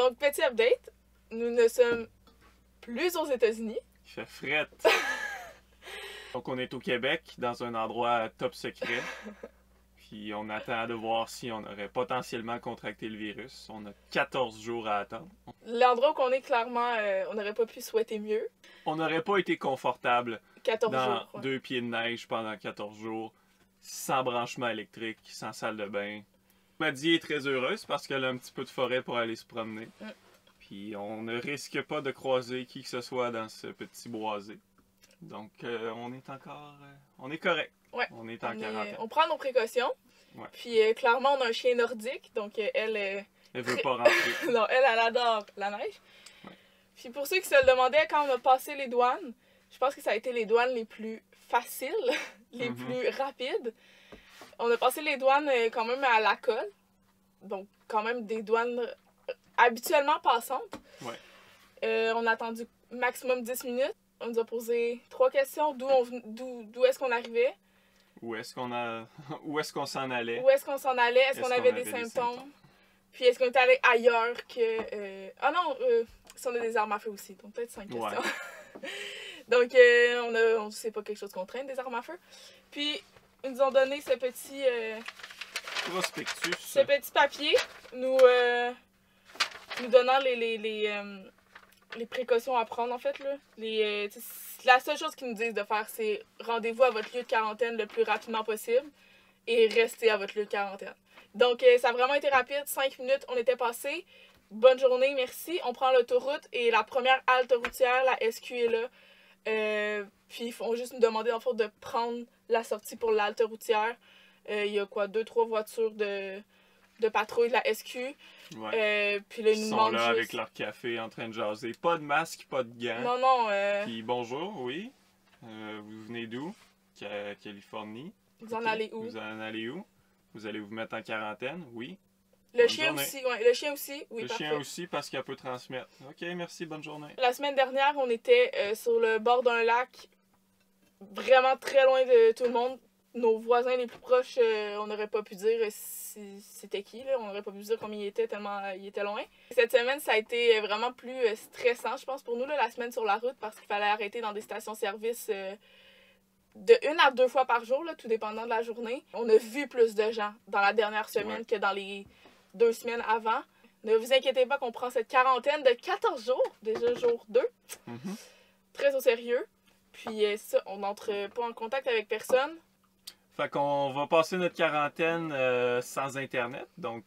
Donc, petit update, nous ne sommes plus aux États-Unis. Il fait fret. Donc, on est au Québec, dans un endroit top secret. Puis, on attend de voir si on aurait potentiellement contracté le virus. On a 14 jours à attendre. L'endroit où on est, clairement, on n'aurait pas pu souhaiter mieux. On n'aurait pas été confortable 14 dans jours. Ouais. 2 pieds de neige pendant 14 jours, sans branchement électrique, sans salle de bain. Maddy est très heureuse parce qu'elle a un petit peu de forêt pour aller se promener. Puis on ne risque pas de croiser qui que ce soit dans ce petit boisé. Donc on est encore... on est correct. Ouais. On est en quarantaine. On prend nos précautions. Ouais. Puis clairement, on a un chien nordique, donc elle... Elle veut pas rentrer. Non, elle adore la neige. Ouais. Puis pour ceux qui se le demandaient, quand on a passé les douanes, je pense que ça a été les douanes les plus faciles, les plus rapides. On a passé les douanes quand même à la colle. Donc, quand même des douanes habituellement passantes. Ouais. On a attendu maximum 10 minutes. On nous a posé 3 questions. D'où est-ce qu'on arrivait? Où est-ce qu'on s'en allait? Où est-ce qu'on s'en allait? Est-ce qu'on avait des symptômes? Puis est-ce qu'on était allé ailleurs que... Ah non, si on a des armes à feu aussi. Donc, peut-être 5 questions. Ouais. Donc, on sait pas quelque chose qu'on traîne, des armes à feu. Puis, ils nous ont donné ce petit... Prospectus. Ce petit papier, nous donnant les précautions à prendre, en fait. Là. La seule chose qu'ils nous disent de faire, c'est rendez-vous à votre lieu de quarantaine le plus rapidement possible et restez à votre lieu de quarantaine. Donc, ça a vraiment été rapide. 5 minutes, on était passés. Bonne journée, merci. On prend l'autoroute et la première halte routière, la SQ est là. Puis, ils font juste nous demander, en fait, de prendre la sortie pour l'halte routière. Il y a quoi, 2-3 voitures de patrouille de la SQ. Ouais. Puis là, ils nous demandent là juste... avec leur café en train de jaser. Pas de masque, pas de gants. Non, non. Puis bonjour, oui. Vous venez d'où? Californie. Vous en allez où? Vous en allez où? Vous allez vous mettre en quarantaine? Oui. Le chien aussi, ouais. Le chien aussi, oui, le parfait. chien aussi parce qu'elle peut transmettre. Ok, merci, bonne journée. La semaine dernière, on était sur le bord d'un lac, vraiment très loin de tout le monde. Nos voisins les plus proches, on n'aurait pas pu dire c'était qui, là. On n'aurait pas pu dire combien il était, tellement il était loin. Cette semaine, ça a été vraiment plus stressant, je pense, pour nous, là, la semaine sur la route, parce qu'il fallait arrêter dans des stations-service de 1 à 2 fois par jour, là, tout dépendant de la journée. On a vu plus de gens dans la dernière semaine que dans les 2 semaines avant. Ne vous inquiétez pas qu'on prend cette quarantaine de 14 jours, déjà jour 2, très au sérieux. Puis ça, on n'entre pas en contact avec personne. Fait qu'on va passer notre quarantaine sans Internet. Donc,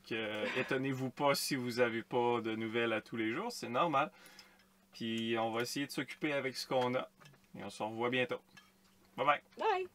étonnez-vous pas si vous n'avez pas de nouvelles à tous les jours. C'est normal. Puis, on va essayer de s'occuper avec ce qu'on a. Et on se revoit bientôt. Bye bye. Bye!